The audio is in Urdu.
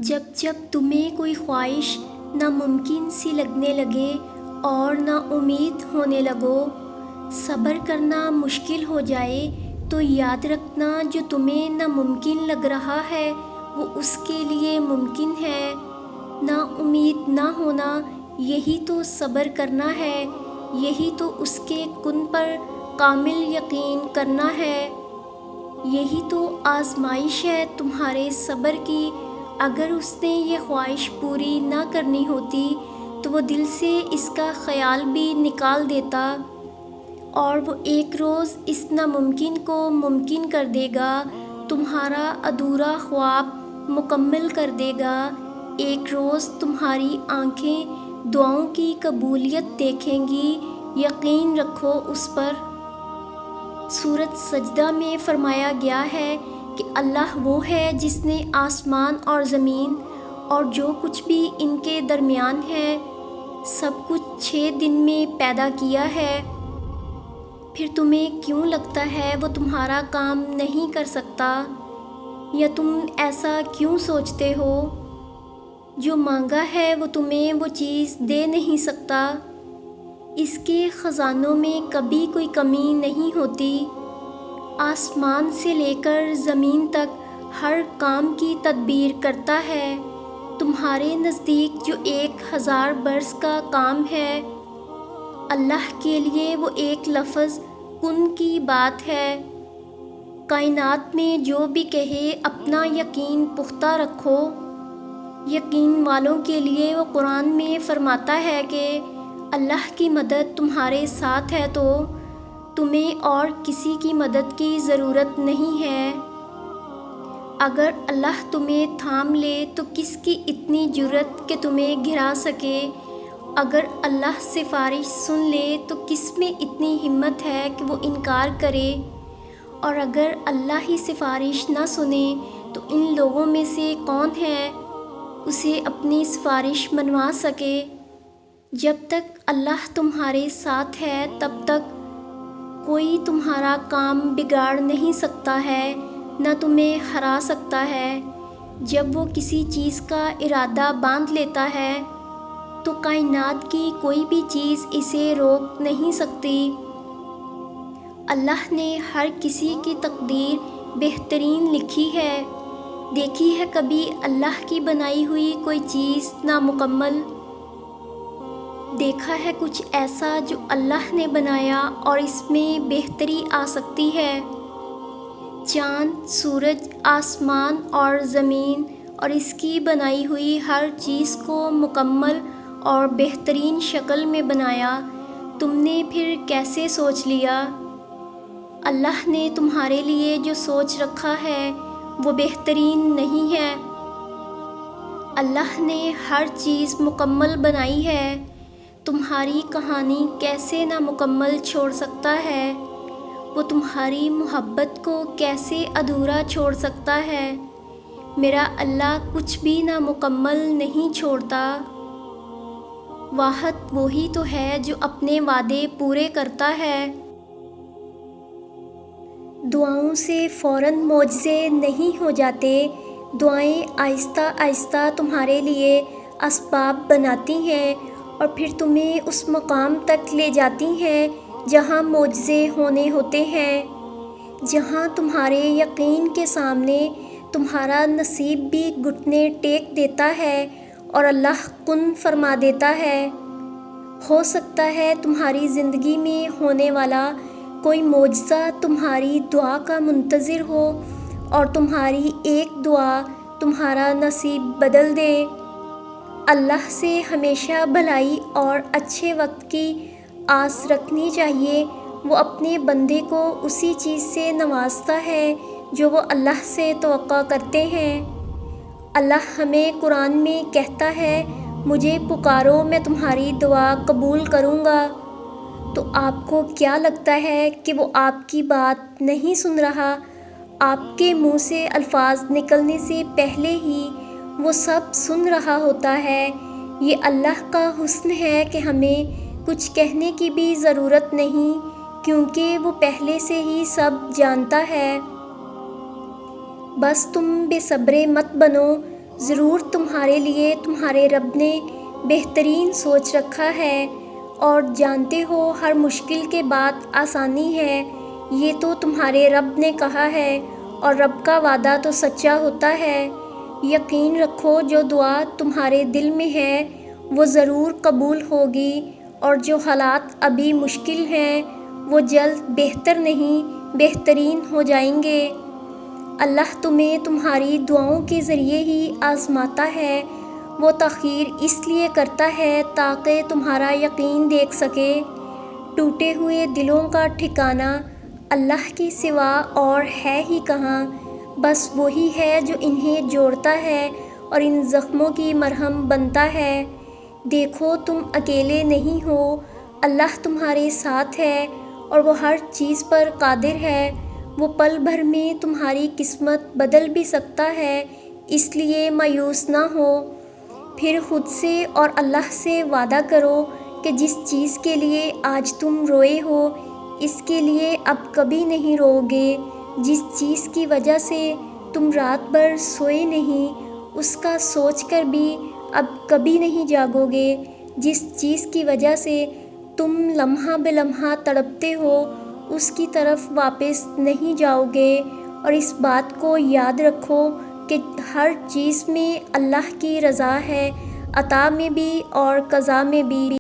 جب جب تمہیں کوئی خواہش ناممکن سی لگنے لگے اور نا امید ہونے لگو، صبر کرنا مشکل ہو جائے، تو یاد رکھنا جو تمہیں ناممکن لگ رہا ہے وہ اس کے لیے ممکن ہے۔ نا امید نہ ہونا، یہی تو صبر کرنا ہے، یہی تو اس کے کن پر کامل یقین کرنا ہے، یہی تو آزمائش ہے تمہارے صبر کی۔ اگر اس نے یہ خواہش پوری نہ کرنی ہوتی تو وہ دل سے اس کا خیال بھی نکال دیتا، اور وہ ایک روز اس ناممکن کو ممکن کر دے گا، تمہارا ادھورا خواب مکمل کر دے گا۔ ایک روز تمہاری آنکھیں دعاؤں کی قبولیت دیکھیں گی، یقین رکھو اس پر۔ سورۃ سجدہ میں فرمایا گیا ہے کہ اللہ وہ ہے جس نے آسمان اور زمین اور جو کچھ بھی ان کے درمیان ہے سب کچھ 6 دن میں پیدا کیا ہے۔ پھر تمہیں کیوں لگتا ہے وہ تمہارا کام نہیں کر سکتا؟ یا تم ایسا کیوں سوچتے ہو؟ جو مانگا ہے وہ تمہیں وہ چیز دے نہیں سکتا؟ اس کے خزانوں میں کبھی کوئی کمی نہیں ہوتی۔ آسمان سے لے کر زمین تک ہر کام کی تدبیر کرتا ہے۔ تمہارے نزدیک جو 1000 برس کا کام ہے، اللہ کے لیے وہ ایک لفظ کن کی بات ہے۔ کائنات میں جو بھی کہے اپنا یقین پختہ رکھو۔ یقین والوں کے لیے وہ قرآن میں فرماتا ہے کہ اللہ کی مدد تمہارے ساتھ ہے تو تمہیں اور کسی کی مدد کی ضرورت نہیں ہے۔ اگر اللہ تمہیں تھام لے تو کس کی اتنی جرأت کہ تمہیں گرا سکے؟ اگر اللہ سفارش سن لے تو کس میں اتنی ہمت ہے کہ وہ انکار کرے؟ اور اگر اللہ ہی سفارش نہ سنے تو ان لوگوں میں سے کون ہے اسے اپنی سفارش منوا سکے؟ جب تک اللہ تمہارے ساتھ ہے تب تک کوئی تمہارا کام بگاڑ نہیں سکتا ہے، نہ تمہیں ہرا سکتا ہے۔ جب وہ کسی چیز کا ارادہ باندھ لیتا ہے تو کائنات کی کوئی بھی چیز اسے روک نہیں سکتی۔ اللہ نے ہر کسی کی تقدیر بہترین لکھی ہے۔ دیکھی ہے کبھی اللہ کی بنائی ہوئی کوئی چیز نامکمل؟ دیکھا ہے کچھ ایسا جو اللہ نے بنایا اور اس میں بہتری آ سکتی ہے؟ چاند، سورج، آسمان اور زمین اور اس کی بنائی ہوئی ہر چیز کو مکمل اور بہترین شکل میں بنایا، تم نے پھر کیسے سوچ لیا؟ اللہ نے تمہارے لیے جو سوچ رکھا ہے وہ بہترین نہیں ہے؟ اللہ نے ہر چیز مکمل بنائی ہے، تمہاری کہانی کیسے نامکمل چھوڑ سکتا ہے؟ وہ تمہاری محبت کو کیسے ادھورا چھوڑ سکتا ہے؟ میرا اللہ کچھ بھی نامکمل نہیں چھوڑتا۔ واحد وہی تو ہے جو اپنے وعدے پورے کرتا ہے۔ دعاؤں سے فوراً معجزے نہیں ہو جاتے، دعائیں آہستہ آہستہ تمہارے لیے اسباب بناتی ہیں اور پھر تمہیں اس مقام تک لے جاتی ہیں جہاں معجزے ہونے ہوتے ہیں، جہاں تمہارے یقین کے سامنے تمہارا نصیب بھی گھٹنے ٹیک دیتا ہے اور اللہ کن فرما دیتا ہے۔ ہو سکتا ہے تمہاری زندگی میں ہونے والا کوئی معجزہ تمہاری دعا کا منتظر ہو اور تمہاری ایک دعا تمہارا نصیب بدل دے۔ اللہ سے ہمیشہ بھلائی اور اچھے وقت کی آس رکھنی چاہیے۔ وہ اپنے بندے کو اسی چیز سے نوازتا ہے جو وہ اللہ سے توقع کرتے ہیں۔ اللہ ہمیں قرآن میں کہتا ہے، مجھے پکارو میں تمہاری دعا قبول کروں گا۔ تو آپ کو کیا لگتا ہے کہ وہ آپ کی بات نہیں سن رہا؟ آپ کے منہ سے الفاظ نکلنے سے پہلے ہی وہ سب سن رہا ہوتا ہے۔ یہ اللہ کا حسن ہے کہ ہمیں کچھ کہنے کی بھی ضرورت نہیں، کیونکہ وہ پہلے سے ہی سب جانتا ہے۔ بس تم بے صبرے مت بنو، ضرور تمہارے لیے تمہارے رب نے بہترین سوچ رکھا ہے، اور جانتے ہو ہر مشکل کے بعد آسانی ہے، یہ تو تمہارے رب نے کہا ہے، اور رب کا وعدہ تو سچا ہوتا ہے۔ یقین رکھو جو دعا تمہارے دل میں ہے وہ ضرور قبول ہوگی، اور جو حالات ابھی مشکل ہیں وہ جلد بہتر نہیں بہترین ہو جائیں گے۔ اللہ تمہیں تمہاری دعاؤں کے ذریعے ہی آزماتا ہے، وہ تاخیر اس لیے کرتا ہے تاکہ تمہارا یقین دیکھ سکے۔ ٹوٹے ہوئے دلوں کا ٹھکانہ اللہ کے سوا اور ہے ہی کہاں، بس وہی ہے جو انہیں جوڑتا ہے اور ان زخموں کی مرہم بنتا ہے۔ دیکھو تم اکیلے نہیں ہو، اللہ تمہارے ساتھ ہے، اور وہ ہر چیز پر قادر ہے۔ وہ پل بھر میں تمہاری قسمت بدل بھی سکتا ہے، اس لیے مایوس نہ ہو۔ پھر خود سے اور اللہ سے وعدہ کرو کہ جس چیز کے لیے آج تم روئے ہو اس کے لیے اب کبھی نہیں رو گے۔ جس چیز کی وجہ سے تم رات بھر سوئے نہیں اس کا سوچ کر بھی اب کبھی نہیں جاگو گے۔ جس چیز کی وجہ سے تم لمحہ بے لمحہ تڑپتے ہو اس کی طرف واپس نہیں جاؤ گے، اور اس بات کو یاد رکھو کہ ہر چیز میں اللہ کی رضا ہے، عطا میں بھی اور قضا میں بھی۔